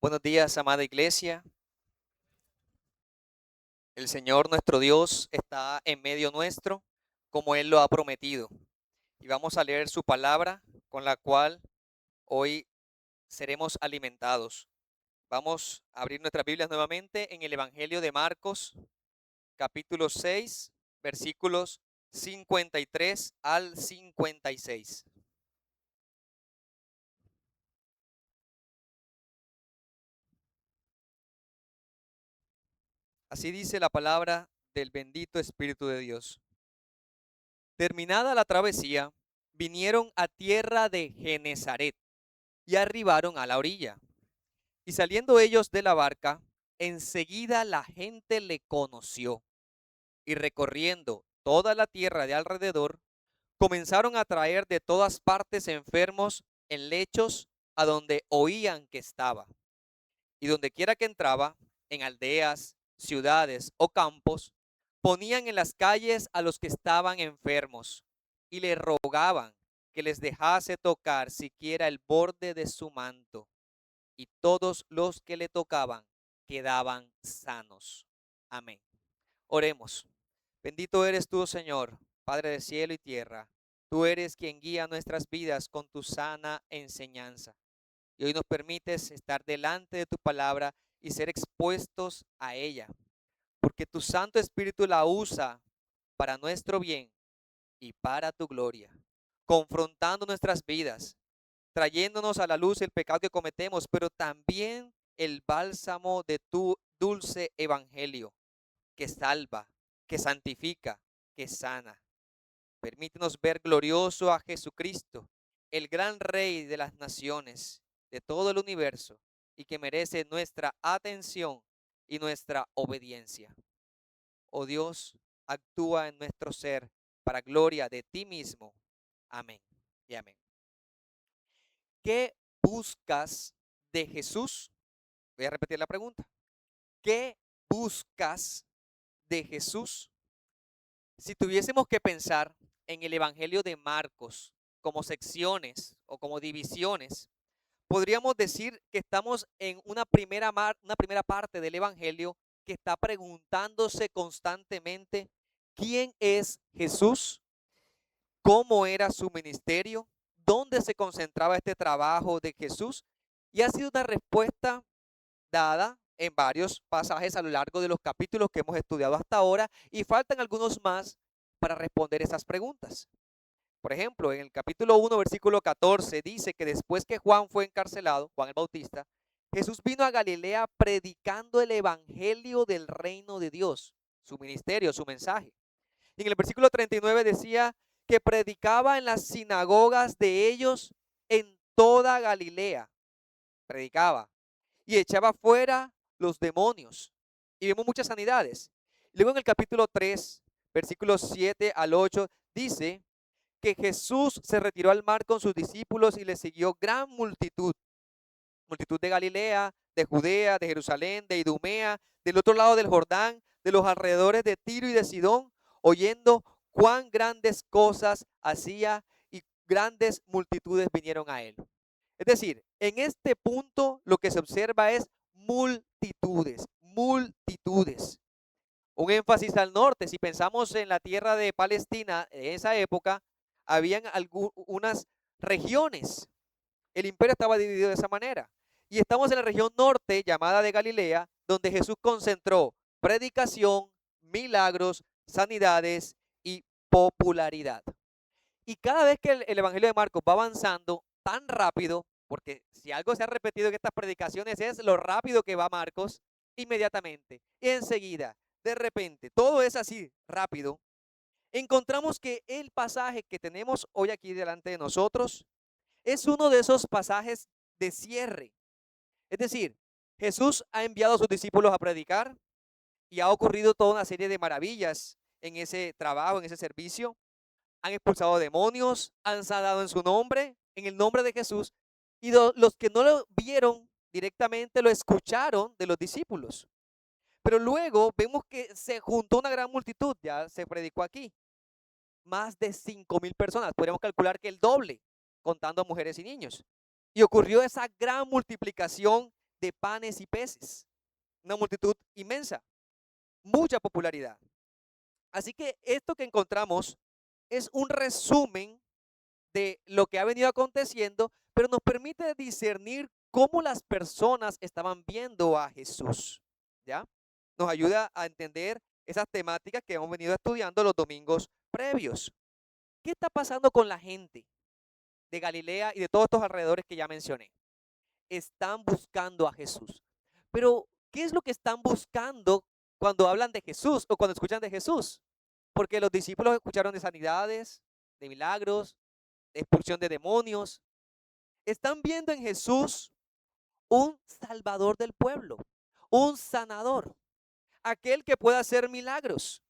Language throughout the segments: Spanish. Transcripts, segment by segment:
Buenos días, amada iglesia. El Señor nuestro Dios está en medio nuestro, como Él lo ha prometido. Y vamos a leer su palabra, con la cual hoy seremos alimentados. Vamos a abrir nuestras Biblias nuevamente en el Evangelio de Marcos, capítulo 6, versículos 53 al 56. Así dice la palabra del bendito Espíritu de Dios. Terminada la travesía, vinieron a tierra de Genezaret y arribaron a la orilla. Y saliendo ellos de la barca, enseguida la gente le conoció, y recorriendo toda la tierra de alrededor, comenzaron a traer de todas partes enfermos en lechos a donde oían que estaba. Y donde quiera que entraba, en aldeas, ciudades o campos, ponían en las calles a los que estaban enfermos y le rogaban que les dejase tocar siquiera el borde de su manto, y todos los que le tocaban quedaban sanos. Amén. Oremos. Bendito eres tú, Señor, Padre de cielo y tierra. Tú eres quien guía nuestras vidas con tu sana enseñanza. Y hoy nos permites estar delante de tu palabra y ser expuestos a ella, porque tu Santo Espíritu la usa para nuestro bien y para tu gloria, confrontando nuestras vidas, trayéndonos a la luz el pecado que cometemos, pero también el bálsamo de tu dulce evangelio, que salva, que santifica, que sana. Permítenos ver glorioso a Jesucristo, el gran Rey de las naciones, de todo el universo, y que merece nuestra atención y nuestra obediencia. Oh Dios, actúa en nuestro ser para gloria de ti mismo. Amén y amén. ¿Qué buscas de Jesús? Voy a repetir la pregunta. ¿Qué buscas de Jesús? Si tuviésemos que pensar en el Evangelio de Marcos como secciones o como divisiones, podríamos decir que estamos en una primera parte del Evangelio que está preguntándose constantemente quién es Jesús, cómo era su ministerio, dónde se concentraba este trabajo de Jesús, y ha sido una respuesta dada en varios pasajes a lo largo de los capítulos que hemos estudiado hasta ahora, y faltan algunos más para responder esas preguntas. Por ejemplo, en el capítulo 1, versículo 14, dice que después que Juan fue encarcelado, Juan el Bautista, Jesús vino a Galilea predicando el evangelio del reino de Dios, su ministerio, su mensaje. Y en el versículo 39 decía que predicaba en las sinagogas de ellos en toda Galilea. Predicaba y echaba fuera los demonios. Y vemos muchas sanidades. Luego en el capítulo 3, versículos 7 al 8, dice que Jesús se retiró al mar con sus discípulos y le siguió gran multitud. Multitud de Galilea, de Judea, de Jerusalén, de Idumea, del otro lado del Jordán, de los alrededores de Tiro y de Sidón, oyendo cuán grandes cosas hacía y grandes multitudes vinieron a él. Es decir, en este punto lo que se observa es multitudes, multitudes. Un énfasis al norte. Si pensamos en la tierra de Palestina, en esa época, habían algunas regiones. El imperio estaba dividido de esa manera. Y estamos en la región norte, llamada de Galilea, donde Jesús concentró predicación, milagros, sanidades y popularidad. Y cada vez que el Evangelio de Marcos va avanzando tan rápido, porque si algo se ha repetido en estas predicaciones es lo rápido que va Marcos, inmediatamente, enseguida, de repente, todo es así rápido, encontramos que el pasaje que tenemos hoy aquí delante de nosotros es uno de esos pasajes de cierre. Es decir, Jesús ha enviado a sus discípulos a predicar y ha ocurrido toda una serie de maravillas en ese trabajo, en ese servicio. Han expulsado demonios, han sanado en su nombre, en el nombre de Jesús, y los que no lo vieron directamente lo escucharon de los discípulos. Pero luego vemos que se juntó una gran multitud, ya se predicó aquí, más de 5,000 personas, podríamos calcular que el doble, contando a mujeres y niños. Y ocurrió esa gran multiplicación de panes y peces. Una multitud inmensa, mucha popularidad. Así que esto que encontramos es un resumen de lo que ha venido aconteciendo, pero nos permite discernir cómo las personas estaban viendo a Jesús, ¿ya? Nos ayuda a entender esas temáticas que hemos venido estudiando los domingos previos. ¿Qué está pasando con la gente de Galilea y de todos estos alrededores que ya mencioné? Están buscando a Jesús. Pero, ¿qué es lo que están buscando cuando hablan de Jesús o cuando escuchan de Jesús? Porque los discípulos escucharon de sanidades, de milagros, de expulsión de demonios. Están viendo en Jesús un salvador del pueblo, un sanador, aquel que pueda hacer milagros.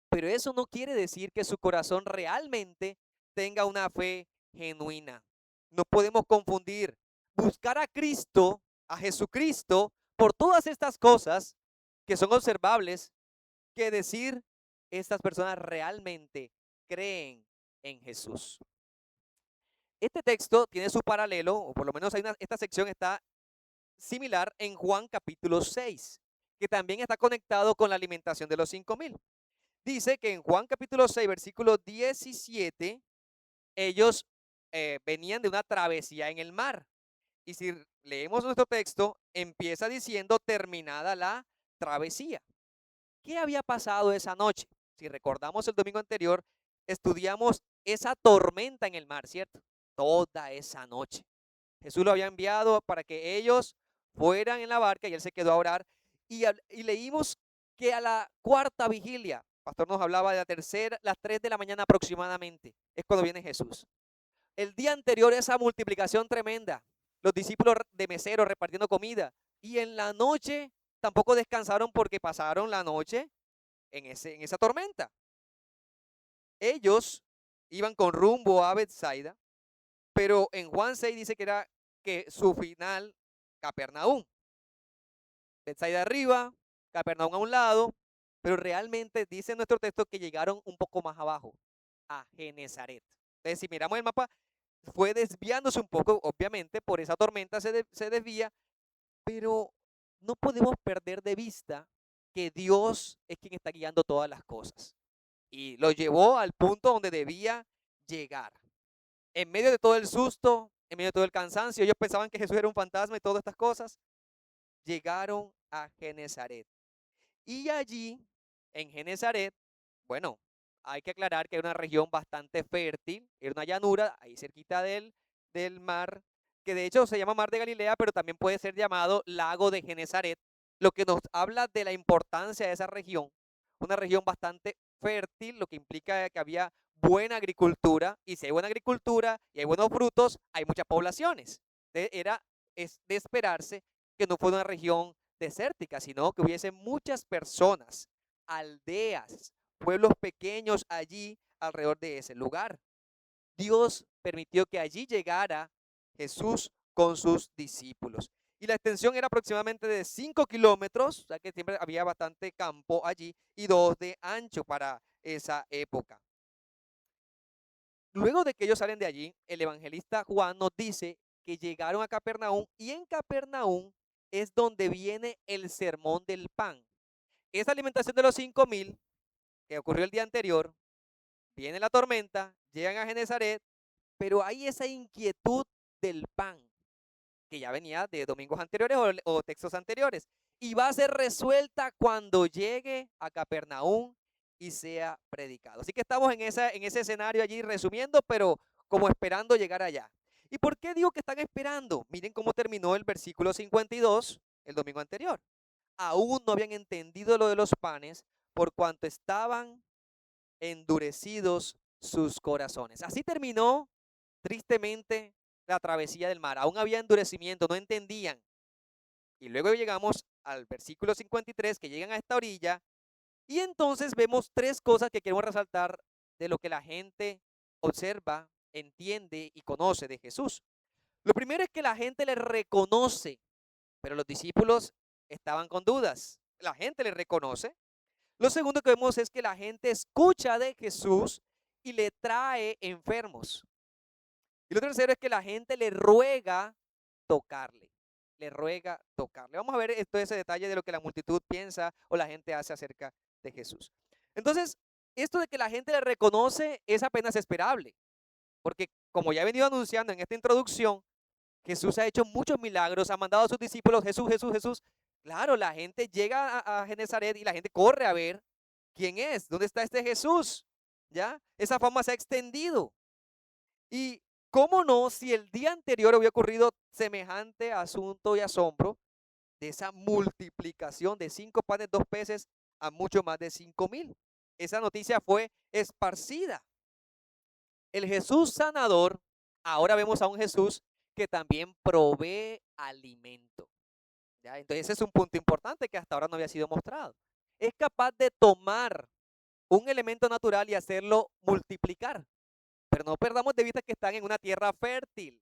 Pero eso no quiere decir que su corazón realmente tenga una fe genuina. No podemos confundir buscar a Cristo, a Jesucristo, por todas estas cosas que son observables, que decir estas personas realmente creen en Jesús. Este texto tiene su paralelo, o por lo menos esta sección está similar en Juan capítulo 6, que también está conectado con la alimentación de los 5,000. Dice que en Juan capítulo 6, versículo 17, ellos venían de una travesía en el mar. Y si leemos nuestro texto, empieza diciendo terminada la travesía. ¿Qué había pasado esa noche? Si recordamos el domingo anterior, estudiamos esa tormenta en el mar, ¿cierto? Toda esa noche. Jesús lo había enviado para que ellos fueran en la barca y él se quedó a orar. Y leímos que a la cuarta vigilia, el pastor nos hablaba de la tercera, las 3 de la mañana aproximadamente, es cuando viene Jesús. El día anterior esa multiplicación tremenda, los discípulos de meseros repartiendo comida, y en la noche tampoco descansaron porque pasaron la noche en esa tormenta. Ellos iban con rumbo a Bethsaida, pero en Juan 6 dice que su final, Capernaum. Bethsaida arriba, Capernaum a un lado, pero realmente dice nuestro texto que llegaron un poco más abajo, a Genezaret. Entonces, si miramos el mapa, fue desviándose un poco, obviamente, por esa tormenta se desvía, pero no podemos perder de vista que Dios es quien está guiando todas las cosas. Y lo llevó al punto donde debía llegar. En medio de todo el susto, en medio de todo el cansancio, ellos pensaban que Jesús era un fantasma y todas estas cosas, llegaron a Genezaret. Y allí, en Genezaret, bueno, hay que aclarar que era una región bastante fértil, era una llanura, ahí cerquita del mar, que de hecho se llama Mar de Galilea, pero también puede ser llamado Lago de Genezaret, lo que nos habla de la importancia de esa región, una región bastante fértil, lo que implica que había buena agricultura, y si hay buena agricultura y hay buenos frutos, hay muchas poblaciones. Es de esperarse que no fuera una región desértica, sino que hubiese muchas personas, aldeas, pueblos pequeños allí alrededor de ese lugar. Dios permitió que allí llegara Jesús con sus discípulos. Y la extensión era aproximadamente de 5 kilómetros, o sea que siempre había bastante campo allí, y 2 de ancho para esa época. Luego de que ellos salen de allí, el evangelista Juan nos dice que llegaron a Capernaum, y en Capernaum es donde viene el sermón del pan. Esa alimentación de los 5,000 que ocurrió el día anterior, viene la tormenta, llegan a Genezaret, pero hay esa inquietud del pan que ya venía de domingos anteriores o textos anteriores, y va a ser resuelta cuando llegue a Capernaum y sea predicado. Así que estamos en ese escenario allí resumiendo, pero como esperando llegar allá. ¿Y por qué digo que están esperando? Miren cómo terminó el versículo 52 el domingo anterior. Aún no habían entendido lo de los panes, por cuanto estaban endurecidos sus corazones. Así terminó tristemente la travesía del mar. Aún había endurecimiento, no entendían. Y luego llegamos al versículo 53, que llegan a esta orilla, y entonces vemos tres cosas que queremos resaltar de lo que la gente observa, entiende y conoce de Jesús. Lo primero es que la gente le reconoce, pero los discípulos estaban con dudas. La gente le reconoce. Lo segundo que vemos es que la gente escucha de Jesús y le trae enfermos. Y lo tercero es que la gente le ruega tocarle. le ruega tocarle. Vamos a ver todo ese detalle de lo que la multitud piensa o la gente hace acerca de Jesús. Entonces, esto de que la gente le reconoce es apenas esperable, porque como ya he venido anunciando en esta introducción, Jesús ha hecho muchos milagros, ha mandado a sus discípulos, Jesús, Jesús, Jesús. Claro, la gente llega a Genezaret y la gente corre a ver quién es, dónde está este Jesús. ¿Ya? Esa fama se ha extendido. Y cómo no, si el día anterior había ocurrido semejante asunto y asombro de esa multiplicación de 5 panes, 2 peces a mucho más de 5,000. Esa noticia fue esparcida. El Jesús sanador, ahora vemos a un Jesús que también provee alimento. ¿Ya? Entonces ese es un punto importante que hasta ahora no había sido mostrado. Es capaz de tomar un elemento natural y hacerlo multiplicar. Pero no perdamos de vista que están en una tierra fértil.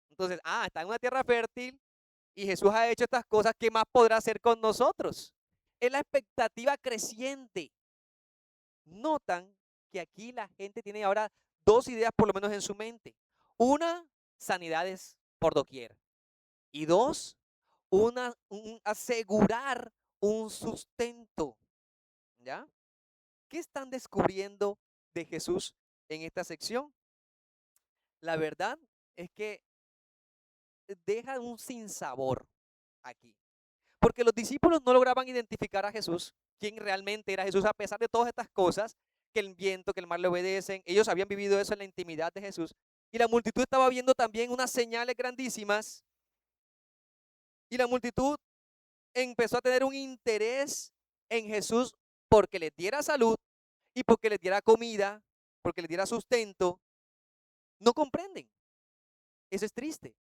Entonces, están en una tierra fértil y Jesús ha hecho estas cosas, ¿qué más podrá hacer con nosotros? Es la expectativa creciente. Notan que aquí la gente tiene ahora dos ideas por lo menos en su mente. Una, sanidades por doquier. Y dos, asegurar un sustento. ¿Ya? ¿Qué están descubriendo de Jesús en esta sección? La verdad es que deja un sinsabor aquí. Porque los discípulos no lograban identificar a Jesús, quién realmente era Jesús, a pesar de todas estas cosas, que el viento, que el mar le obedecen. Ellos habían vivido eso en la intimidad de Jesús. Y la multitud estaba viendo también unas señales grandísimas. Y la multitud empezó a tener un interés en Jesús porque les diera salud y porque les diera comida, porque les diera sustento. No comprenden. Eso es triste.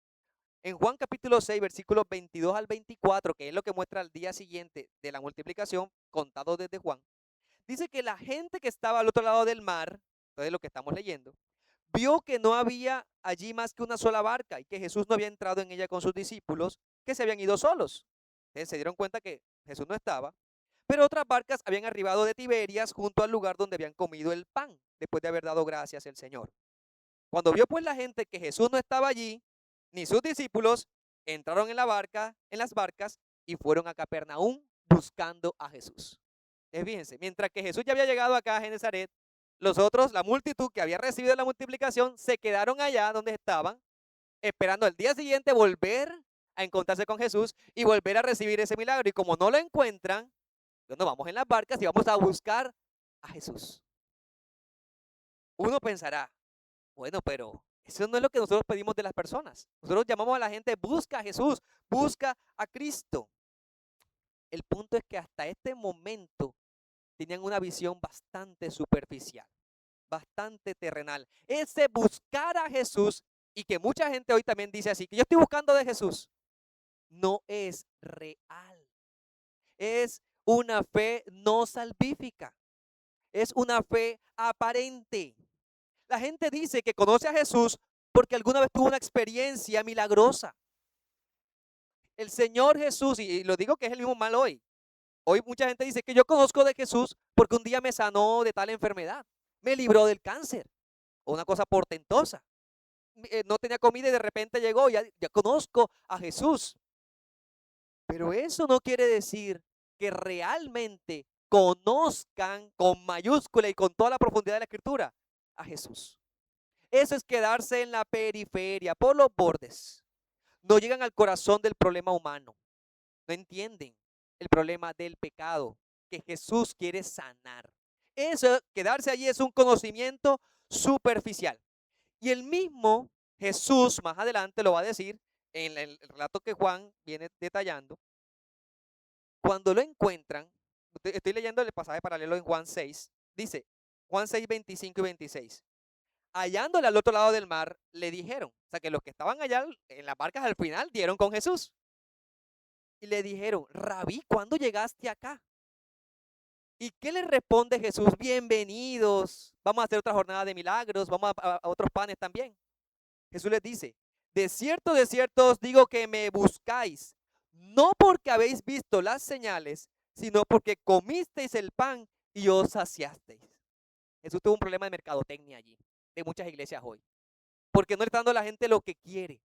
En Juan capítulo 6, versículos 22 al 24, que es lo que muestra el día siguiente de la multiplicación, contado desde Juan, dice que la gente que estaba al otro lado del mar, entonces lo que estamos leyendo, vio que no había allí más que una sola barca y que Jesús no había entrado en ella con sus discípulos, que se habían ido solos. Entonces se dieron cuenta que Jesús no estaba, pero otras barcas habían arribado de Tiberias junto al lugar donde habían comido el pan, después de haber dado gracias al Señor. Cuando vio pues la gente que Jesús no estaba allí, ni sus discípulos, entraron en las barcas y fueron a Capernaum buscando a Jesús. Fíjense, mientras que Jesús ya había llegado acá a Genezaret, los otros, la multitud que había recibido la multiplicación, se quedaron allá donde estaban, esperando el día siguiente volver a encontrarse con Jesús y volver a recibir ese milagro. Y como no lo encuentran, nos vamos en las barcas y vamos a buscar a Jesús. Uno pensará, bueno, pero eso no es lo que nosotros pedimos de las personas. Nosotros llamamos a la gente, busca a Jesús, busca a Cristo. El punto es que hasta este momento tenían una visión bastante superficial, bastante terrenal. Ese buscar a Jesús, y que mucha gente hoy también dice así, que yo estoy buscando de Jesús, no es real. Es una fe no salvífica. Es una fe aparente. La gente dice que conoce a Jesús porque alguna vez tuvo una experiencia milagrosa. El Señor Jesús, y lo digo que es el mismo mal hoy. Hoy mucha gente dice que yo conozco de Jesús porque un día me sanó de tal enfermedad, me libró del cáncer, o una cosa portentosa. No tenía comida y de repente llegó, ya conozco a Jesús. Pero eso no quiere decir que realmente conozcan con mayúscula y con toda la profundidad de la Escritura a Jesús. Eso es quedarse en la periferia, por los bordes. No llegan al corazón del problema humano. No entienden el problema del pecado que Jesús quiere sanar. Eso, quedarse allí es un conocimiento superficial. Y el mismo Jesús más adelante lo va a decir en el relato que Juan viene detallando. Cuando lo encuentran, estoy leyendo el pasaje paralelo en Juan 6, dice, Juan 6, 25 y 26. Hallándole al otro lado del mar, le dijeron, o sea que los que estaban allá en las barcas al final dieron con Jesús. Y le dijeron, Rabí, ¿cuándo llegaste acá? ¿Y qué le responde Jesús? Bienvenidos, vamos a hacer otra jornada de milagros, vamos a otros panes también. Jesús les dice, de cierto os digo que me buscáis, no porque habéis visto las señales, sino porque comisteis el pan y os saciasteis. Jesús tuvo un problema de mercadotecnia allí, de muchas iglesias hoy, porque no le está dando a la gente lo que quiere.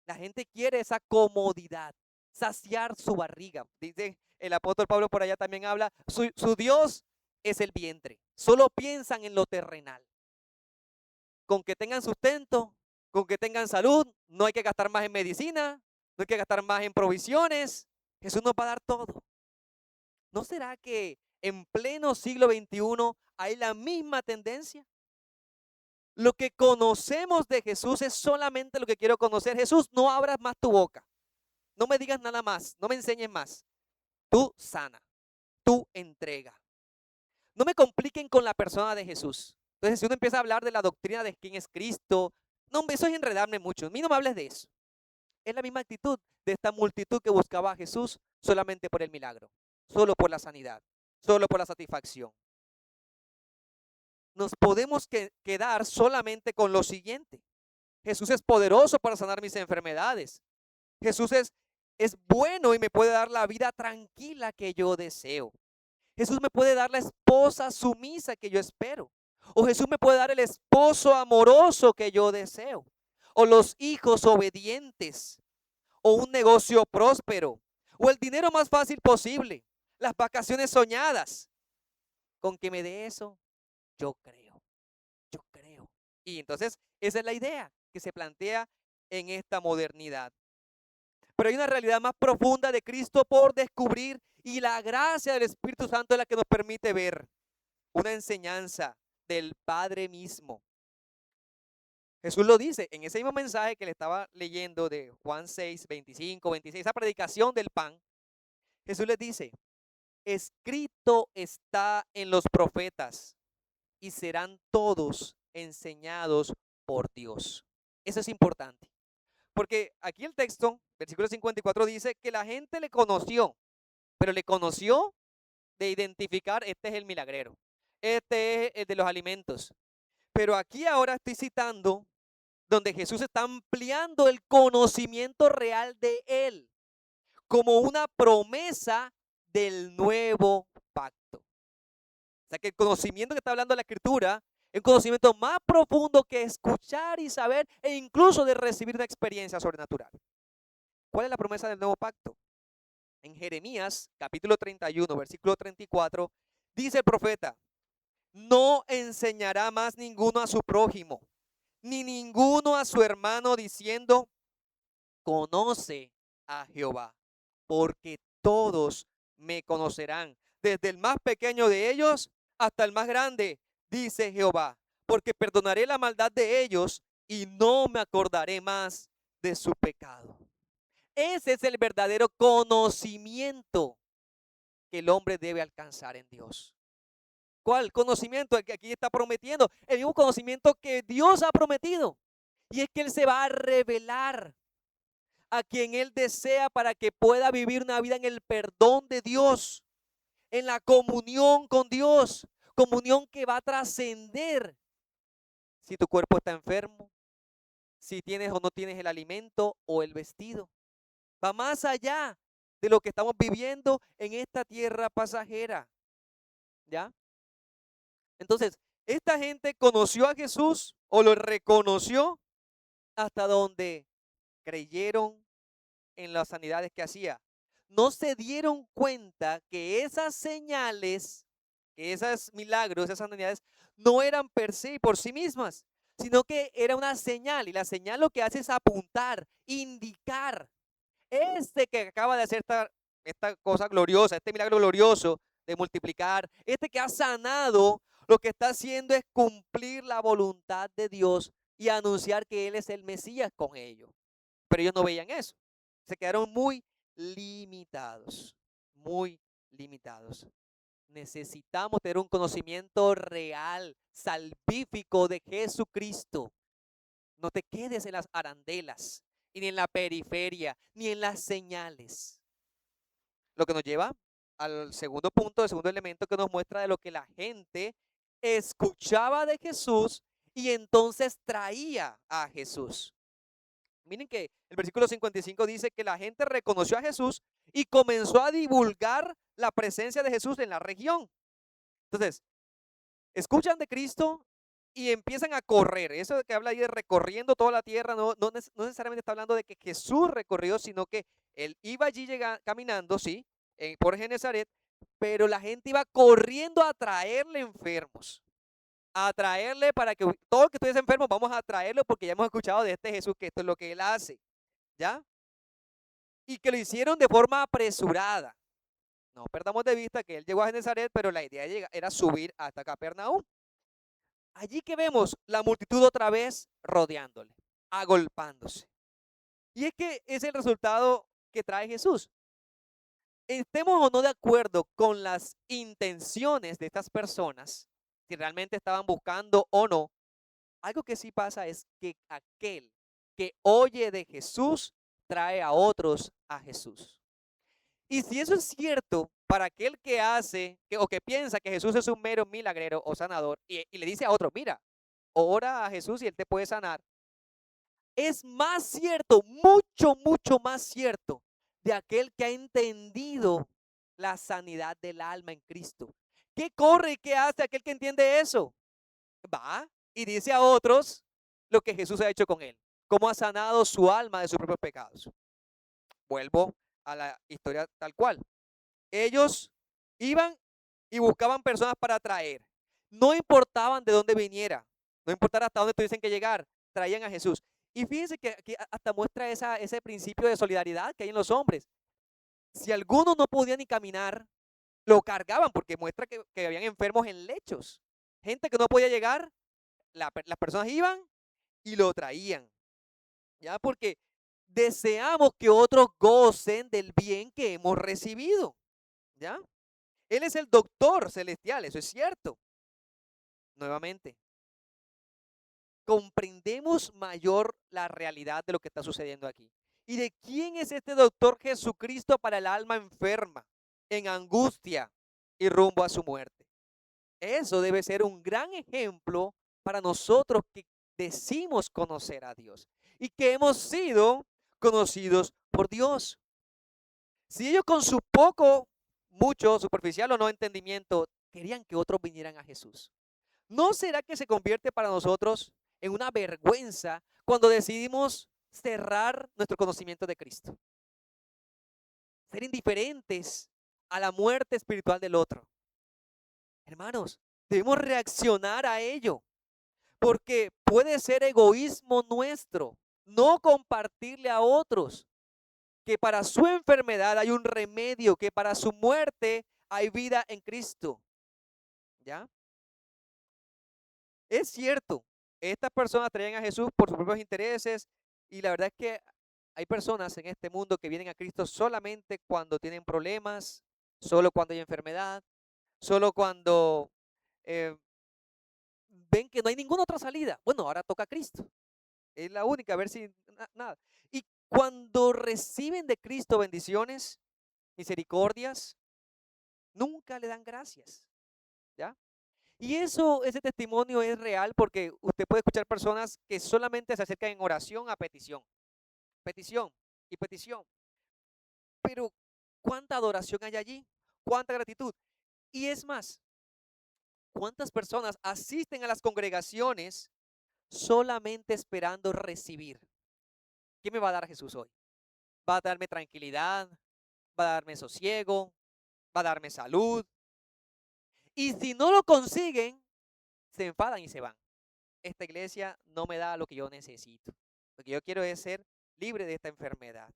La gente quiere esa comodidad, saciar su barriga. Dice el apóstol Pablo por allá también habla, su Dios es el vientre. Solo piensan en lo terrenal. Con que tengan sustento, con que tengan salud, no hay que gastar más en medicina, no hay que gastar más en provisiones. Jesús nos va a dar todo. ¿No será que en pleno siglo XXI hay la misma tendencia? Lo que conocemos de Jesús es solamente lo que quiero conocer. Jesús, no abras más tu boca. No me digas nada más. No me enseñes más. Tú sana. Tú entrega. No me compliquen con la persona de Jesús. Entonces, si uno empieza a hablar de la doctrina de quién es Cristo, no, eso es enredarme mucho. A mí no me hables de eso. Es la misma actitud de esta multitud que buscaba a Jesús solamente por el milagro, solo por la sanidad, solo por la satisfacción. Nos podemos quedar solamente con lo siguiente. Jesús es poderoso para sanar mis enfermedades. Jesús es bueno y me puede dar la vida tranquila que yo deseo. Jesús me puede dar la esposa sumisa que yo espero. O Jesús me puede dar el esposo amoroso que yo deseo. O los hijos obedientes. O un negocio próspero. O el dinero más fácil posible. Las vacaciones soñadas. Con que me dé eso, yo creo. Yo creo. Y entonces esa es la idea que se plantea en esta modernidad. Pero hay una realidad más profunda de Cristo por descubrir y la gracia del Espíritu Santo es la que nos permite ver una enseñanza del Padre mismo. Jesús lo dice en ese mismo mensaje que le estaba leyendo de Juan 6, 25, 26, esa predicación del pan. Jesús les dice, escrito está en los profetas y serán todos enseñados por Dios. Eso es importante. Porque aquí el texto, versículo 54, dice que la gente le conoció, pero le conoció de identificar, este es el milagrero, este es el de los alimentos. Pero aquí ahora estoy citando donde Jesús está ampliando el conocimiento real de Él como una promesa del nuevo pacto. O sea que el conocimiento que está hablando la Escritura es un conocimiento más profundo que escuchar y saber e incluso de recibir una experiencia sobrenatural. ¿Cuál es la promesa del nuevo pacto? En Jeremías, capítulo 31, versículo 34, dice el profeta, no enseñará más ninguno a su prójimo, ni ninguno a su hermano diciendo, conoce a Jehová, porque todos me conocerán, desde el más pequeño de ellos hasta el más grande, dice Jehová, porque perdonaré la maldad de ellos y no me acordaré más de su pecado. Ese es el verdadero conocimiento que el hombre debe alcanzar en Dios. ¿Cuál conocimiento? El que aquí está prometiendo. El mismo conocimiento que Dios ha prometido. Y es que Él se va a revelar a quien Él desea para que pueda vivir una vida en el perdón de Dios, en la comunión con Dios, comunión que va a trascender si tu cuerpo está enfermo, si tienes o no tienes el alimento o el vestido. Va más allá de lo que estamos viviendo en esta tierra pasajera. ¿Ya? Entonces, esta gente conoció a Jesús o lo reconoció hasta donde creyeron en las sanidades que hacía. No se dieron cuenta que esas señales, que esos milagros, esas sanidades, no eran per se y por sí mismas, sino que era una señal. Y la señal lo que hace es apuntar, indicar. Este que acaba de hacer esta cosa gloriosa, este milagro glorioso de multiplicar, este que ha sanado, lo que está haciendo es cumplir la voluntad de Dios y anunciar que Él es el Mesías con ellos. Pero ellos no veían eso. Se quedaron muy limitados, muy limitados. Necesitamos tener un conocimiento real, salvífico de Jesucristo. No te quedes en las arandelas, ni en la periferia, ni en las señales. Lo que nos lleva al segundo punto, el segundo elemento que nos muestra de lo que la gente escuchaba de Jesús y entonces traía a Jesús. Miren que el versículo 55 dice que la gente reconoció a Jesús y comenzó a divulgar la presencia de Jesús en la región. Entonces, escuchan de Cristo y empiezan a correr. Eso que habla ahí de recorriendo toda la tierra, no necesariamente está hablando de que Jesús recorrió, sino que él iba allí caminando, sí, por Genezaret, pero la gente iba corriendo a traerle enfermos, a traerle para que todo el que estuviese enfermo, vamos a traerlo porque ya hemos escuchado de este Jesús que esto es lo que él hace, ¿ya? Y que lo hicieron de forma apresurada. No perdamos de vista que él llegó a Genezaret, pero la idea era subir hasta Capernaum. Allí que vemos la multitud otra vez rodeándole, agolpándose. Y es que es el resultado que trae Jesús. Estemos o no de acuerdo con las intenciones de estas personas, si realmente estaban buscando o no, algo que sí pasa es que aquel que oye de Jesús trae a otros a Jesús. Y si eso es cierto para aquel que hace o que piensa que Jesús es un mero milagrero o sanador y le dice a otro, mira, ora a Jesús y él te puede sanar, es más cierto, mucho, mucho más cierto de aquel que ha entendido la sanidad del alma en Cristo. ¿Qué corre y qué hace aquel que entiende eso? Va y dice a otros lo que Jesús ha hecho con él, cómo ha sanado su alma de sus propios pecados. Vuelvo a la historia tal cual. Ellos iban y buscaban personas para traer. No importaban de dónde viniera, no importara hasta dónde tuviesen que llegar, traían a Jesús. Y fíjense que aquí hasta muestra ese principio de solidaridad que hay en los hombres. Si algunos no podían ni caminar, lo cargaban porque muestra que habían enfermos en lechos. Gente que no podía llegar, las personas iban y lo traían. ¿Ya? Porque deseamos que otros gocen del bien que hemos recibido. ¿Ya? Él es el doctor celestial, eso es cierto. Nuevamente, comprendemos mayor la realidad de lo que está sucediendo aquí. ¿Y de quién es este doctor Jesucristo para el alma enferma, en angustia y rumbo a su muerte? Eso debe ser un gran ejemplo para nosotros que decimos conocer a Dios y que hemos sido conocidos por Dios. Si ellos con su poco, mucho, superficial o no entendimiento, querían que otros vinieran a Jesús, ¿no será que se convierte para nosotros en una vergüenza cuando decidimos cerrar nuestro conocimiento de Cristo? Ser indiferentes a la muerte espiritual del otro. Hermanos, debemos reaccionar a ello, porque puede ser egoísmo nuestro no compartirle a otros que para su enfermedad hay un remedio, que para su muerte hay vida en Cristo. ¿Ya? Es cierto, estas personas traían a Jesús por sus propios intereses y la verdad es que hay personas en este mundo que vienen a Cristo solamente cuando tienen problemas, solo cuando hay enfermedad, solo cuando eh, ven que no hay ninguna otra salida. Bueno, ahora toca a Cristo. Es la única, a ver si nada. Y cuando reciben de Cristo bendiciones, misericordias, nunca le dan gracias. ¿Ya? Y ese testimonio es real porque usted puede escuchar personas que solamente se acercan en oración a petición, petición y petición. Pero ¿cuánta adoración hay allí? ¿Cuánta gratitud? Y es más, ¿cuántas personas asisten a las congregaciones solamente esperando recibir? ¿Qué me va a dar Jesús hoy? ¿Va a darme tranquilidad? ¿Va a darme sosiego? ¿Va a darme salud? Y si no lo consiguen, se enfadan y se van. Esta iglesia no me da lo que yo necesito. Lo que yo quiero es ser libre de esta enfermedad.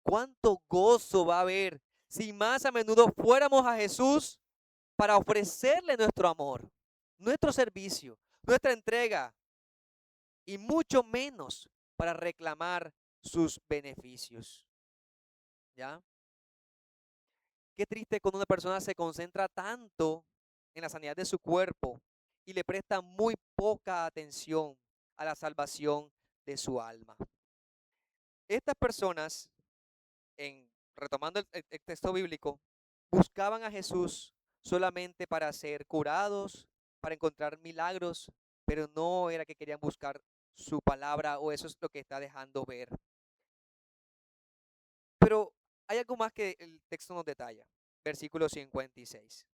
¿Cuánto gozo va a haber si más a menudo fuéramos a Jesús para ofrecerle nuestro amor, nuestro servicio, nuestra entrega y mucho menos para reclamar sus beneficios? ¿Ya? Qué triste cuando una persona se concentra tanto en la sanidad de su cuerpo y le presta muy poca atención a la salvación de su alma. Estas personas, retomando el texto bíblico, buscaban a Jesús solamente para ser curados, para encontrar milagros, pero no era que querían buscar su palabra o eso es lo que está dejando ver. Pero hay algo más que el texto nos detalla, versículo 56.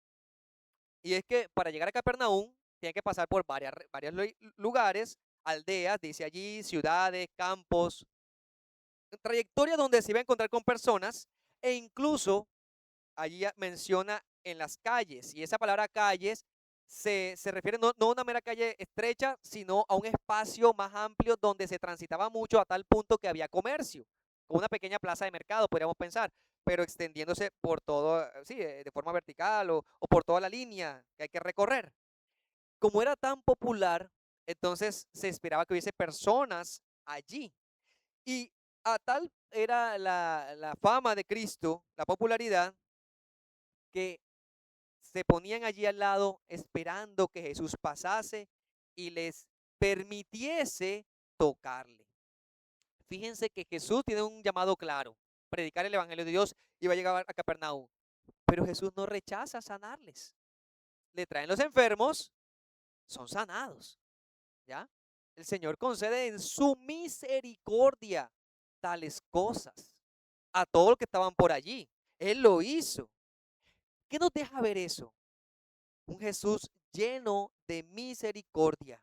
Y es que para llegar a Capernaum tiene que pasar por varios lugares, aldeas, dice allí, ciudades, campos, trayectoria donde se iba a encontrar con personas e incluso allí menciona en las calles, y esa palabra calles se refiere no a una mera calle estrecha, sino a un espacio más amplio donde se transitaba mucho a tal punto que había comercio, como una pequeña plaza de mercado, podríamos pensar, pero extendiéndose por todo, sí, de forma vertical o por toda la línea que hay que recorrer. Como era tan popular, entonces se esperaba que hubiese personas allí. Y a tal era la fama de Cristo, la popularidad, que se ponían allí al lado esperando que Jesús pasase y les permitiese tocarle. Fíjense que Jesús tiene un llamado claro, predicar el Evangelio de Dios y va a llegar a Capernaum. Pero Jesús no rechaza sanarles. Le traen los enfermos, son sanados, ¿ya? El Señor concede en su misericordia tales cosas a todos los que estaban por allí. Él lo hizo. ¿Qué nos deja ver eso? Un Jesús lleno de misericordia.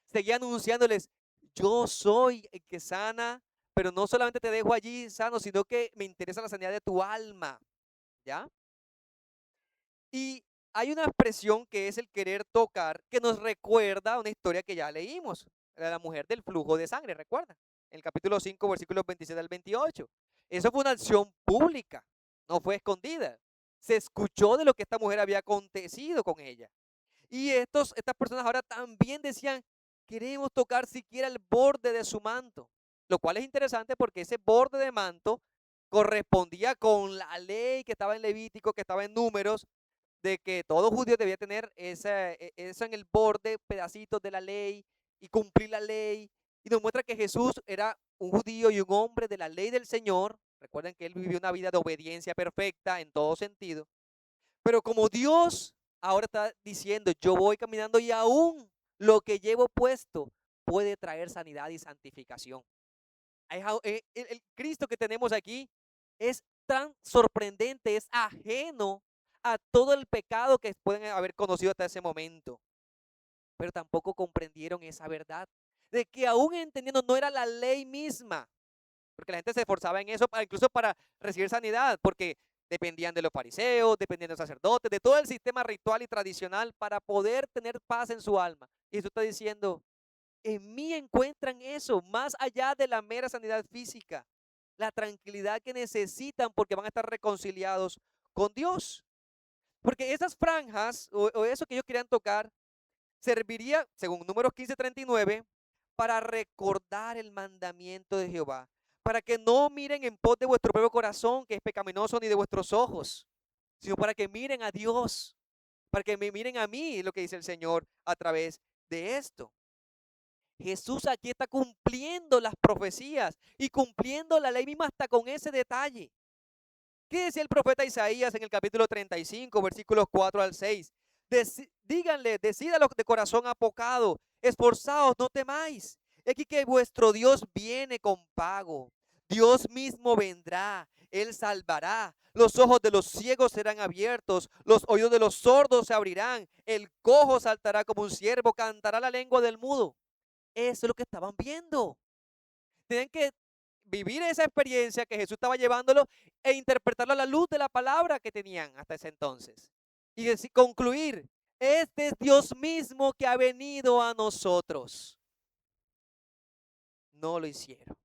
Seguía anunciándoles, yo soy el que sana, pero no solamente te dejo allí sano, sino que me interesa la sanidad de tu alma, ¿ya? Y hay una expresión que es el querer tocar, que nos recuerda una historia que ya leímos, la de la mujer del flujo de sangre, ¿recuerdan? En el capítulo 5, versículos 27 al 28. Eso fue una acción pública, no fue escondida. Se escuchó de lo que esta mujer había acontecido con ella. Y estas personas ahora también decían, queremos tocar siquiera el borde de su manto, lo cual es interesante porque ese borde de manto correspondía con la ley que estaba en Levítico, que estaba en Números, de que todo judío debía tener eso en el borde, pedacitos de la ley y cumplir la ley. Y nos muestra que Jesús era un judío y un hombre de la ley del Señor. Recuerden que él vivió una vida de obediencia perfecta en todo sentido. Pero como Dios ahora está diciendo, yo voy caminando y aún lo que llevo puesto puede traer sanidad y santificación. El Cristo que tenemos aquí es tan sorprendente, es ajeno a todo el pecado que pueden haber conocido hasta ese momento. Pero tampoco comprendieron esa verdad, de que aún entendiendo no era la ley misma, porque la gente se esforzaba en eso, incluso para recibir sanidad, porque dependían de los fariseos, dependían de los sacerdotes, de todo el sistema ritual y tradicional para poder tener paz en su alma. Y Jesús está diciendo, en mí encuentran eso, más allá de la mera sanidad física, la tranquilidad que necesitan porque van a estar reconciliados con Dios. Porque esas franjas o eso que ellos querían tocar serviría, según Números 15:39, para recordar el mandamiento de Jehová, para que no miren en pos de vuestro propio corazón, que es pecaminoso, ni de vuestros ojos, sino para que miren a Dios, para que me miren a mí, lo que dice el Señor a través de esto. Jesús aquí está cumpliendo las profecías y cumpliendo la ley misma hasta con ese detalle. ¿Qué decía el profeta Isaías en el capítulo 35, versículos 4 al 6? Díganle, decid a los de corazón apocado, esforzaos, no temáis. He aquí que vuestro Dios viene con pago. Dios mismo vendrá, Él salvará. Los ojos de los ciegos serán abiertos, los oídos de los sordos se abrirán, el cojo saltará como un ciervo, cantará la lengua del mudo. Eso es lo que estaban viendo. Tienen que vivir esa experiencia que Jesús estaba llevándolo e interpretarlo a la luz de la palabra que tenían hasta ese entonces. Y concluir, este es Dios mismo que ha venido a nosotros. No lo hicieron.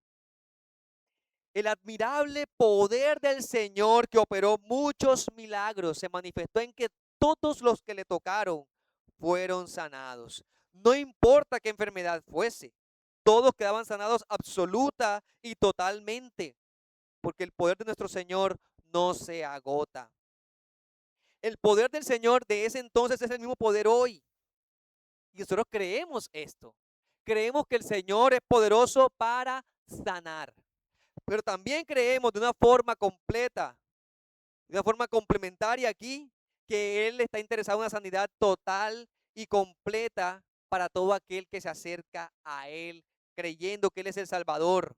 El admirable poder del Señor que operó muchos milagros se manifestó en que todos los que le tocaron fueron sanados. No importa qué enfermedad fuese, todos quedaban sanados absoluta y totalmente, porque el poder de nuestro Señor no se agota. El poder del Señor de ese entonces es el mismo poder hoy. Y nosotros creemos esto. Creemos que el Señor es poderoso para sanar. Pero también creemos de una forma completa, de una forma complementaria aquí, que Él está interesado en una sanidad total y completa para todo aquel que se acerca a Él, creyendo que Él es el Salvador,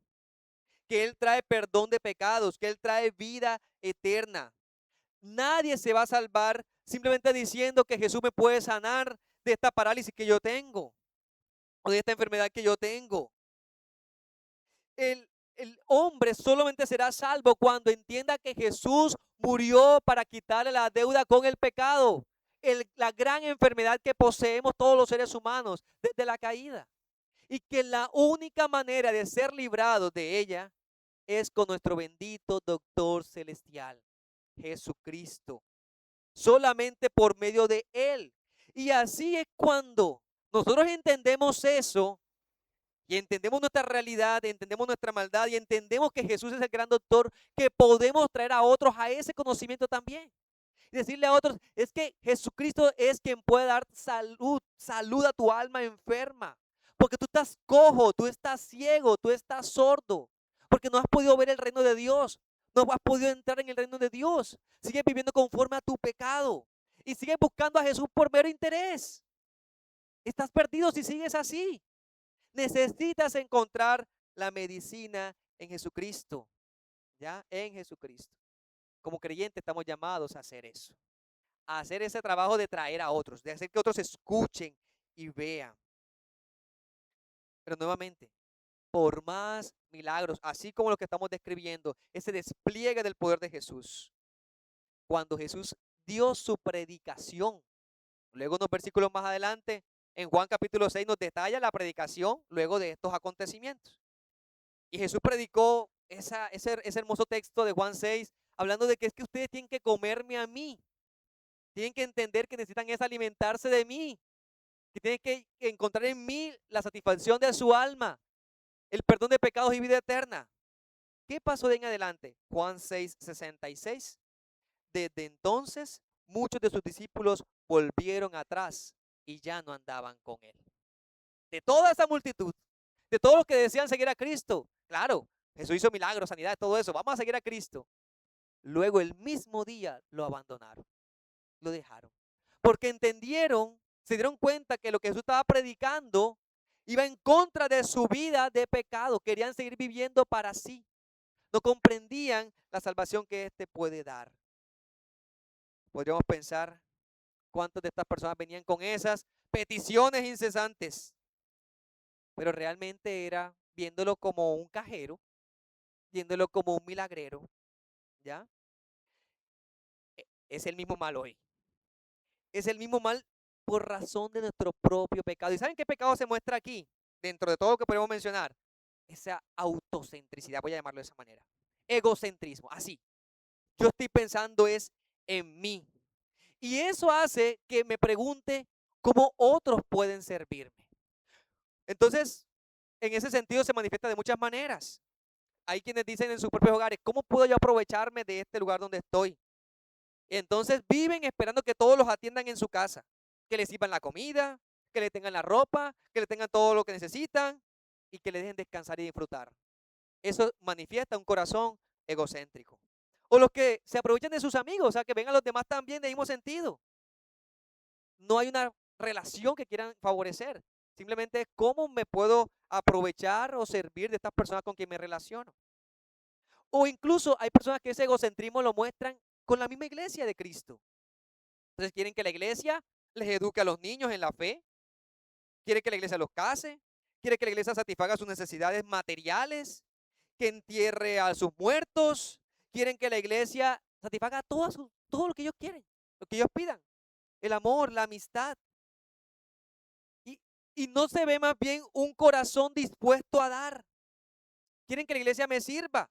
que Él trae perdón de pecados, que Él trae vida eterna. Nadie se va a salvar simplemente diciendo que Jesús me puede sanar de esta parálisis que yo tengo o de esta enfermedad que yo tengo. El, el hombre solamente será salvo cuando entienda que Jesús murió para quitarle la deuda con el pecado, la gran enfermedad que poseemos todos los seres humanos desde la caída. Y que la única manera de ser librados de ella es con nuestro bendito doctor celestial, Jesucristo. Solamente por medio de Él. Y así es cuando nosotros entendemos eso y entendemos nuestra realidad, entendemos nuestra maldad y entendemos que Jesús es el gran doctor, que podemos traer a otros a ese conocimiento también. Y decirle a otros, es que Jesucristo es quien puede dar salud a tu alma enferma. Porque tú estás cojo, tú estás ciego, tú estás sordo. Porque no has podido ver el reino de Dios. No has podido entrar en el reino de Dios. Sigues viviendo conforme a tu pecado. Y sigues buscando a Jesús por mero interés. Estás perdido si sigues así. Necesitas encontrar la medicina en Jesucristo. ¿Ya? En Jesucristo. Como creyentes estamos llamados a hacer eso. A hacer ese trabajo de traer a otros, de hacer que otros escuchen y vean. Pero nuevamente, por más milagros, así como lo que estamos describiendo, ese despliegue del poder de Jesús, cuando Jesús dio su predicación, luego unos versículos más adelante, en Juan capítulo 6 nos detalla la predicación luego de estos acontecimientos. Y Jesús predicó ese hermoso texto de Juan 6, hablando de que es que ustedes tienen que comerme a mí. Tienen que entender que necesitan es alimentarse de mí, que tienen que encontrar en mí la satisfacción de su alma, el perdón de pecados y vida eterna. ¿Qué pasó de en adelante? Juan 6:66. Desde entonces, muchos de sus discípulos volvieron atrás y ya no andaban con él. De toda esa multitud, de todos los que decían seguir a Cristo, claro, Jesús hizo milagros, sanidad, todo eso, vamos a seguir a Cristo. Luego el mismo día lo abandonaron, lo dejaron. Porque entendieron, se dieron cuenta que lo que Jesús estaba predicando iba en contra de su vida de pecado. Querían seguir viviendo para sí. No comprendían la salvación que éste puede dar. Podríamos pensar cuántas de estas personas venían con esas peticiones incesantes, pero realmente era viéndolo como un cajero, viéndolo como un milagrero, ¿ya? Es el mismo mal hoy. Es el mismo mal por razón de nuestro propio pecado. ¿Y saben qué pecado se muestra aquí? Dentro de todo lo que podemos mencionar, esa autocentricidad, voy a llamarlo de esa manera. Egocentrismo, así. Yo estoy pensando es en mí. Y eso hace que me pregunte cómo otros pueden servirme. Entonces, en ese sentido se manifiesta de muchas maneras. Hay quienes dicen en sus propios hogares, ¿cómo puedo yo aprovecharme de este lugar donde estoy? Entonces viven esperando que todos los atiendan en su casa, que les sirvan la comida, que le tengan la ropa, que le tengan todo lo que necesitan y que le dejen descansar y disfrutar. Eso manifiesta un corazón egocéntrico. O los que se aprovechan de sus amigos, o sea, que ven a los demás también de mismo sentido. No hay una relación que quieran favorecer. Simplemente es cómo me puedo aprovechar o servir de estas personas con quien me relaciono. O incluso hay personas que ese egocentrismo lo muestran con la misma iglesia de Cristo. Entonces quieren que la iglesia les eduque a los niños en la fe, quiere que la iglesia los case, quiere que la iglesia satisfaga sus necesidades materiales, que entierre a sus muertos, quieren que la iglesia satisfaga todo lo que ellos quieren, lo que ellos pidan, el amor, la amistad. Y, y no se ve más bien un corazón dispuesto a dar. Quieren que la iglesia me sirva,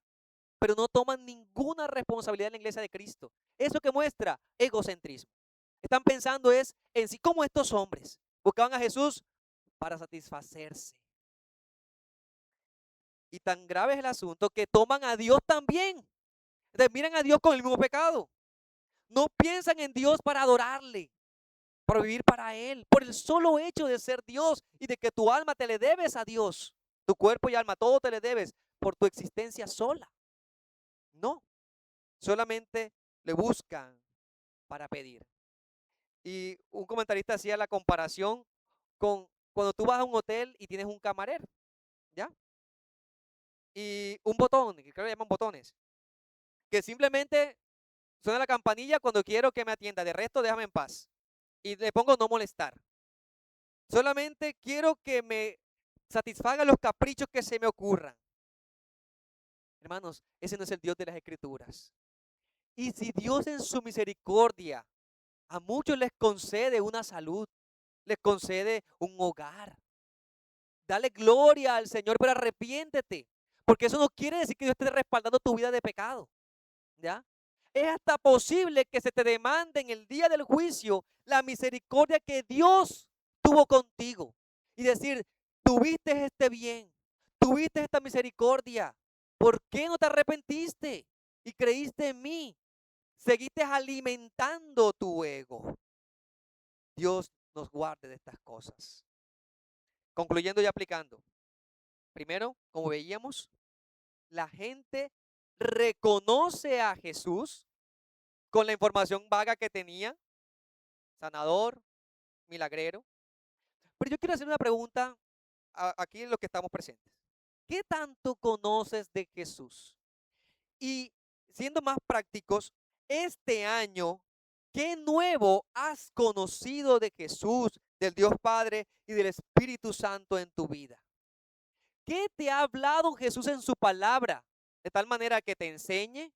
pero no toman ninguna responsabilidad en la iglesia de Cristo. Eso que muestra egocentrismo. Están pensando es en sí, como estos hombres buscaban a Jesús para satisfacerse. Y tan grave es el asunto que toman a Dios también. Entonces miran a Dios con el mismo pecado. No piensan en Dios para adorarle, para vivir para Él, por el solo hecho de ser Dios y de que tu alma te le debes a Dios. Tu cuerpo y alma, todo te le debes por tu existencia sola. No, solamente le buscan para pedir. Y un comentarista hacía la comparación con cuando tú vas a un hotel y tienes un camarero, ¿ya? Y un botón, que creo que llaman botones, que simplemente suena la campanilla cuando quiero que me atienda, de resto déjame en paz. Y le pongo no molestar. Solamente quiero que me satisfaga los caprichos que se me ocurran. Hermanos, ese no es el Dios de las Escrituras. Y si Dios en su misericordia a muchos les concede una salud, les concede un hogar, dale gloria al Señor, pero arrepiéntete, porque eso no quiere decir que Dios esté respaldando tu vida de pecado, ¿ya? Es hasta posible que se te demande en el día del juicio la misericordia que Dios tuvo contigo y decir, tuviste este bien, tuviste esta misericordia, ¿por qué no te arrepentiste y creíste en mí? Seguiste alimentando tu ego. Dios nos guarde de estas cosas. Concluyendo y aplicando. Primero, como veíamos, la gente reconoce a Jesús con la información vaga que tenía, sanador, milagrero. Pero yo quiero hacer una pregunta aquí en los que estamos presentes. ¿Qué tanto conoces de Jesús? Y siendo más prácticos, este año, ¿qué nuevo has conocido de Jesús, del Dios Padre y del Espíritu Santo en tu vida? ¿Qué te ha hablado Jesús en su palabra? De tal manera que te enseñe,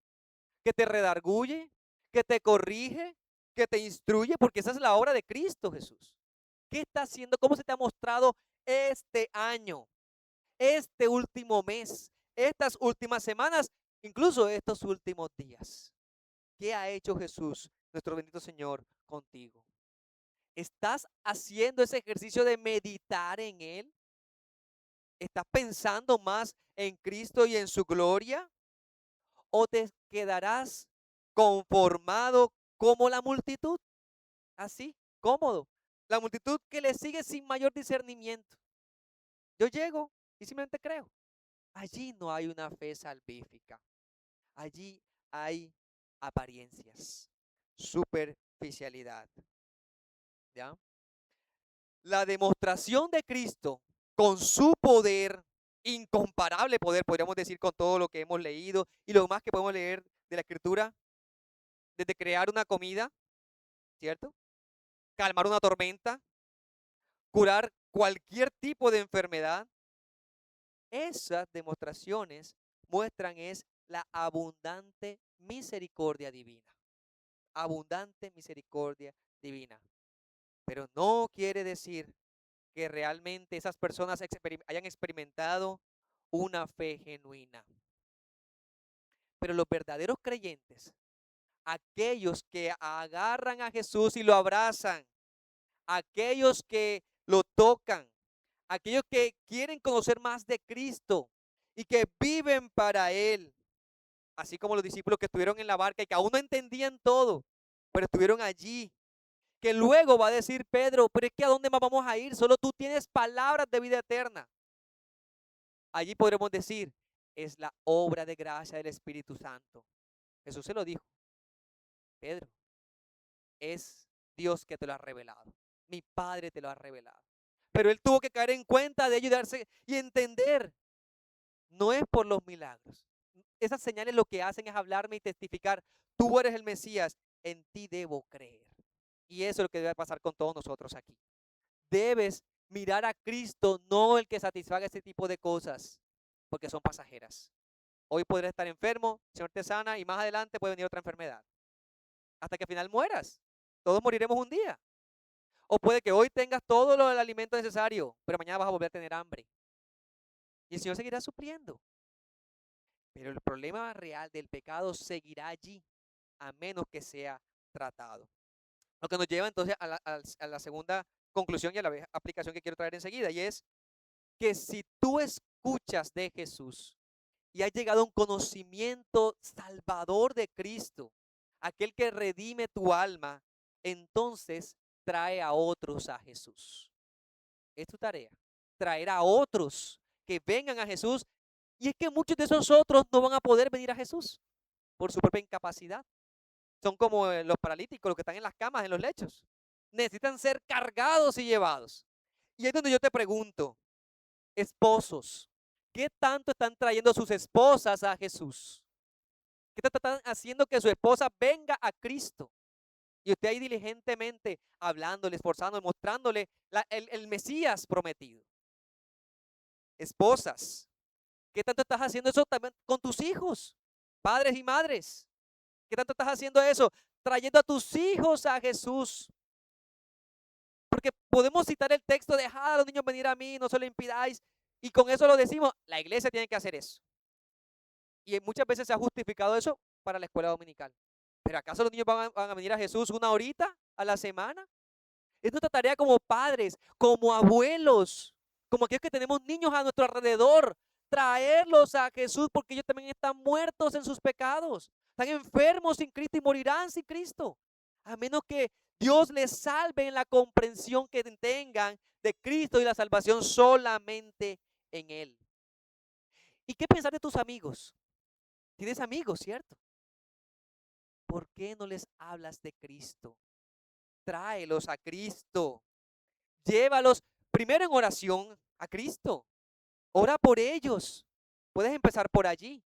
que te redarguye, que te corrige, que te instruye, porque esa es la obra de Cristo Jesús. ¿Qué está haciendo? ¿Cómo se te ha mostrado este año, este último mes, estas últimas semanas, incluso estos últimos días? ¿Qué ha hecho Jesús, nuestro bendito Señor, contigo? ¿Estás haciendo ese ejercicio de meditar en Él? ¿Estás pensando más en Cristo y en su gloria? ¿O te quedarás conformado como la multitud? Así, cómodo. La multitud que le sigue sin mayor discernimiento. Yo llego y simplemente creo. Allí no hay una fe salvífica. Allí hay apariencias, superficialidad. ¿Ya? La demostración de Cristo con su poder, incomparable poder, podríamos decir, con todo lo que hemos leído y lo más que podemos leer de la Escritura, desde crear una comida, ¿cierto? Calmar una tormenta, curar cualquier tipo de enfermedad. Esas demostraciones muestran es la abundante misericordia divina. Abundante misericordia divina. Pero no quiere decir que realmente esas personas hayan experimentado una fe genuina. Pero los verdaderos creyentes, aquellos que agarran a Jesús y lo abrazan, aquellos que lo tocan, aquellos que quieren conocer más de Cristo y que viven para Él, así como los discípulos que estuvieron en la barca y que aún no entendían todo, pero estuvieron allí, que luego va a decir Pedro, pero es que ¿a dónde más vamos a ir? Solo tú tienes palabras de vida eterna. Allí podremos decir, es la obra de gracia del Espíritu Santo. Jesús se lo dijo, Pedro, es Dios que te lo ha revelado. Mi Padre te lo ha revelado. Pero él tuvo que caer en cuenta de ello y darse y entender. No es por los milagros. Esas señales lo que hacen es hablarme y testificar, tú eres el Mesías, en ti debo creer. Y eso es lo que debe pasar con todos nosotros aquí. Debes mirar a Cristo, no el que satisfaga ese tipo de cosas, porque son pasajeras. Hoy podrás estar enfermo, el Señor te sana y más adelante puede venir otra enfermedad. Hasta que al final mueras. Todos moriremos un día. O puede que hoy tengas todo el alimento necesario, pero mañana vas a volver a tener hambre. Y el Señor seguirá supliendo. Pero el problema real del pecado seguirá allí, a menos que sea tratado. Lo que nos lleva entonces a la segunda conclusión y a la aplicación que quiero traer enseguida, y es que si tú escuchas de Jesús y has llegado a un conocimiento salvador de Cristo, aquel que redime tu alma, entonces trae a otros a Jesús. Es tu tarea, traer a otros que vengan a Jesús. Y es que muchos de esos otros no van a poder venir a Jesús por su propia incapacidad. Son como los paralíticos, los que están en las camas, en los lechos. Necesitan ser cargados y llevados. Y es donde yo te pregunto, esposos, ¿qué tanto están trayendo sus esposas a Jesús? ¿Qué tanto están haciendo que su esposa venga a Cristo? Y usted ahí diligentemente hablándole, esforzándole, mostrándole el Mesías prometido. Esposas, ¿qué tanto estás haciendo eso también con tus hijos? Padres y madres, ¿qué tanto estás haciendo eso? Trayendo a tus hijos a Jesús. Porque podemos citar el texto, dejad a los niños venir a mí, no se lo impidáis. Y con eso lo decimos, la iglesia tiene que hacer eso. Y muchas veces se ha justificado eso para la escuela dominical. ¿Pero acaso los niños van a venir a Jesús una horita a la semana? Es nuestra tarea como padres, como abuelos, como aquellos que tenemos niños a nuestro alrededor, traerlos a Jesús porque ellos también están muertos en sus pecados, están enfermos sin Cristo y morirán sin Cristo. A menos que Dios les salve en la comprensión que tengan de Cristo y la salvación solamente en Él. ¿Y qué pensar de tus amigos? Tienes amigos, ¿cierto? ¿Por qué no les hablas de Cristo? Tráelos a Cristo. Llévalos primero en oración a Cristo. Ora por ellos. Puedes empezar por allí.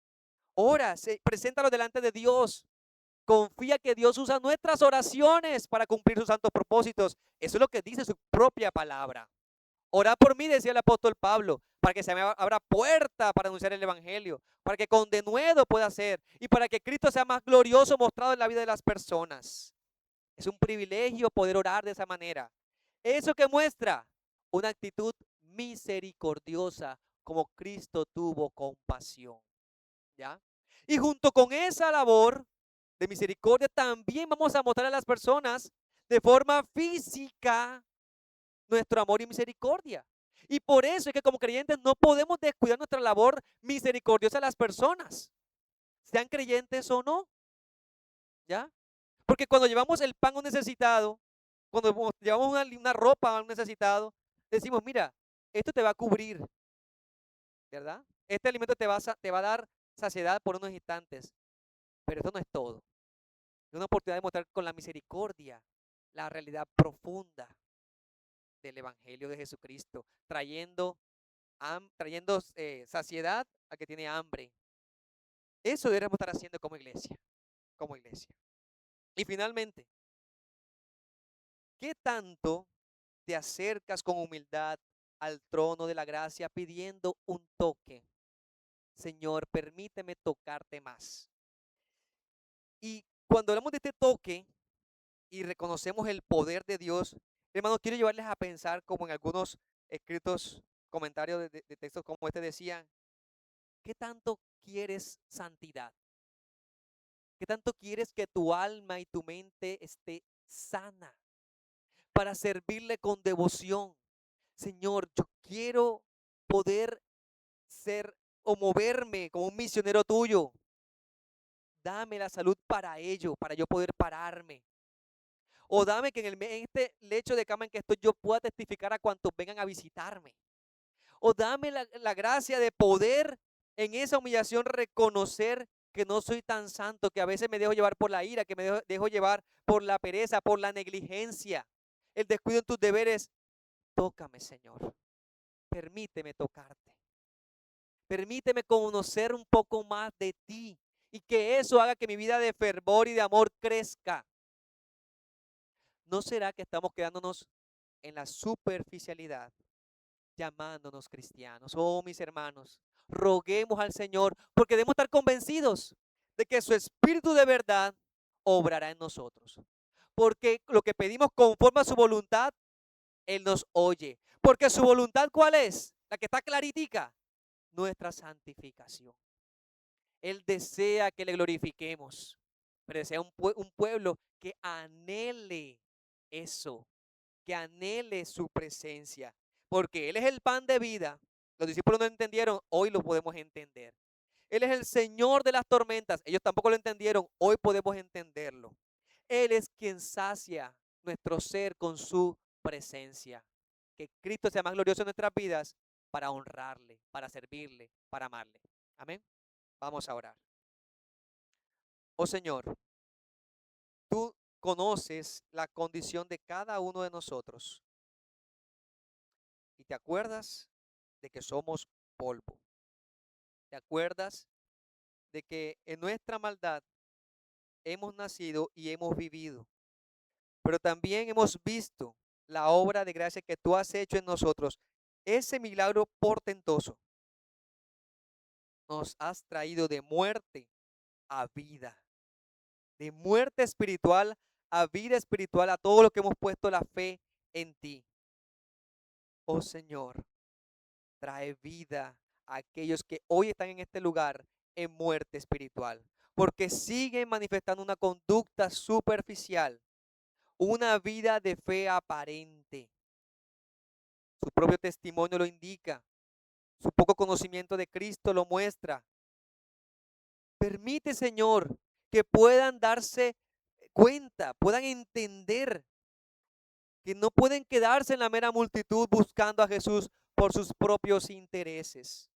Ora, preséntalos delante de Dios. Confía que Dios usa nuestras oraciones para cumplir sus santos propósitos. Eso es lo que dice su propia palabra. Ora por mí, decía el apóstol Pablo, para que se me abra puerta para anunciar el evangelio, para que con denuedo pueda ser y para que Cristo sea más glorioso mostrado en la vida de las personas. Es un privilegio poder orar de esa manera. Eso que muestra una actitud misericordiosa, como Cristo tuvo compasión, ¿ya? Y junto con esa labor de misericordia, también vamos a mostrar a las personas de forma física nuestro amor y misericordia. Y por eso es que como creyentes no podemos descuidar nuestra labor misericordiosa a las personas, sean creyentes o no, ¿ya? Porque cuando llevamos el pan a un necesitado, cuando llevamos una ropa a un necesitado, decimos, mira, esto te va a cubrir, ¿verdad? Este alimento te va a dar saciedad por unos instantes, pero esto no es todo. Es una oportunidad de mostrar con la misericordia la realidad profunda del Evangelio de Jesucristo, trayendo saciedad a que tiene hambre. Eso deberíamos estar haciendo como iglesia, como iglesia. Y finalmente, ¿qué tanto te acercas con humildad al trono de la gracia pidiendo un toque? Señor, permíteme tocarte más. Y cuando hablamos de este toque y reconocemos el poder de Dios, hermanos, quiero llevarles a pensar como en algunos escritos, comentarios de textos como este decían, ¿qué tanto quieres santidad? ¿Qué tanto quieres que tu alma y tu mente esté sana para servirle con devoción? Señor, yo quiero poder ser o moverme como un misionero tuyo. Dame la salud para ello, para yo poder pararme. O dame que en este lecho de cama en que estoy yo pueda testificar a cuantos vengan a visitarme. O dame la gracia de poder en esa humillación reconocer que no soy tan santo, que a veces me dejo llevar por la ira, que me dejo llevar por la pereza, por la negligencia, el descuido en tus deberes. Tócame, Señor. Permíteme tocarte. Permíteme conocer un poco más de ti y que eso haga que mi vida de fervor y de amor crezca. ¿No será que estamos quedándonos en la superficialidad, llamándonos cristianos? Oh, mis hermanos, roguemos al Señor porque debemos estar convencidos de que su Espíritu de verdad obrará en nosotros. Porque lo que pedimos conforme a su voluntad, Él nos oye. Porque su voluntad, ¿cuál es? La que está claritica, nuestra santificación. Él desea que le glorifiquemos, pero desea un pueblo que anhele eso, que anhele su presencia, porque Él es el pan de vida. Los discípulos no entendieron, hoy lo podemos entender. Él es el Señor de las tormentas, ellos tampoco lo entendieron, hoy podemos entenderlo. Él es quien sacia nuestro ser con su presencia. Que Cristo sea más glorioso en nuestras vidas para honrarle, para servirle, para amarle. Amén. Vamos a orar. Oh Señor, tú conoces la condición de cada uno de nosotros y te acuerdas de que somos polvo. Te acuerdas de que en nuestra maldad hemos nacido y hemos vivido. pero también hemos visto la obra de gracia que tú has hecho en nosotros. Ese milagro portentoso nos has traído de muerte a vida, de muerte espiritual a vida espiritual, a todo lo que hemos puesto la fe en ti. Oh Señor, trae vida a aquellos que hoy están en este lugar en muerte espiritual, porque siguen manifestando una conducta superficial, una vida de fe aparente. Su propio testimonio lo indica, su poco conocimiento de Cristo lo muestra. Permite, Señor, que puedan darse cuenta, puedan entender que no pueden quedarse en la mera multitud buscando a Jesús por sus propios intereses.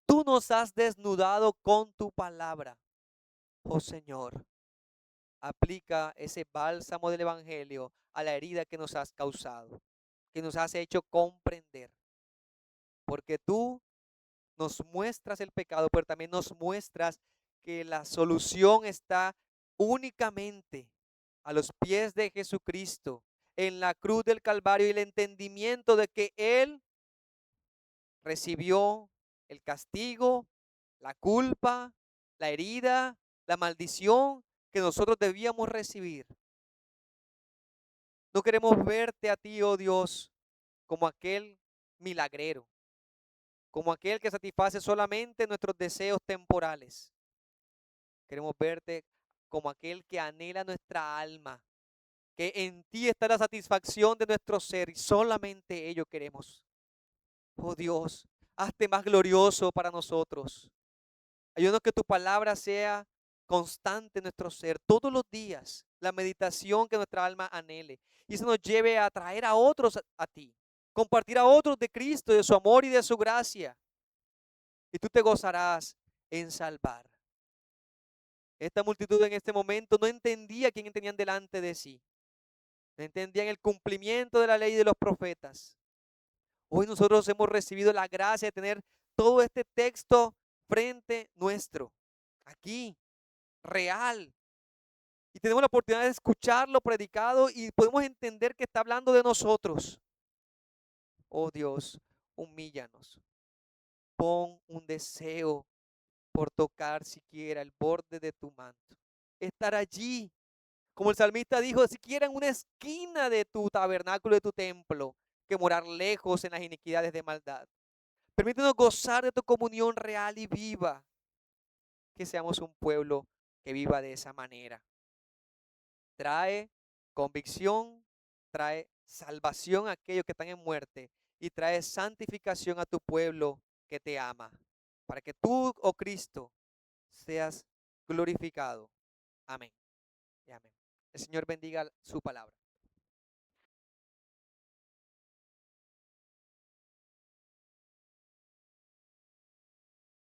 Tú nos has desnudado con tu palabra. Oh Señor, aplica ese bálsamo del Evangelio a la herida que nos has causado, que nos has hecho comprender. Porque tú nos muestras el pecado, pero también nos muestras que la solución está únicamente a los pies de Jesucristo, en la cruz del Calvario, y el entendimiento de que Él recibió el castigo, la culpa, la herida, la maldición que nosotros debíamos recibir. No queremos verte a ti, oh Dios, como aquel milagrero, como aquel que satisface solamente nuestros deseos temporales. Queremos verte como aquel que anhela nuestra alma, que en ti está la satisfacción de nuestro ser y solamente ello queremos. Oh Dios, hazte más glorioso para nosotros. Ayúdanos que tu palabra sea constante en nuestro ser todos los días, la meditación que nuestra alma anhele. Y eso nos lleve a traer a otros a ti, compartir a otros de Cristo, de su amor y de su gracia. Y tú te gozarás en salvar. Esta multitud en este momento no entendía quién tenían delante de sí. No entendían el cumplimiento de la ley de los profetas. Hoy nosotros hemos recibido la gracia de tener todo este texto frente nuestro, aquí, real. Y tenemos la oportunidad de escucharlo predicado y podemos entender que está hablando de nosotros. Oh Dios, humíllanos. Pon un deseo por tocar siquiera el borde de tu manto. Estar allí, como el salmista dijo, siquiera en una esquina de tu tabernáculo, de tu templo, que morar lejos en las iniquidades de maldad. Permítenos gozar de tu comunión real y viva. Que seamos un pueblo que viva de esa manera. Trae convicción, trae salvación a aquellos que están en muerte y trae santificación a tu pueblo que te ama. Para que tú, oh Cristo, seas glorificado. Amén y amén. El Señor bendiga su palabra.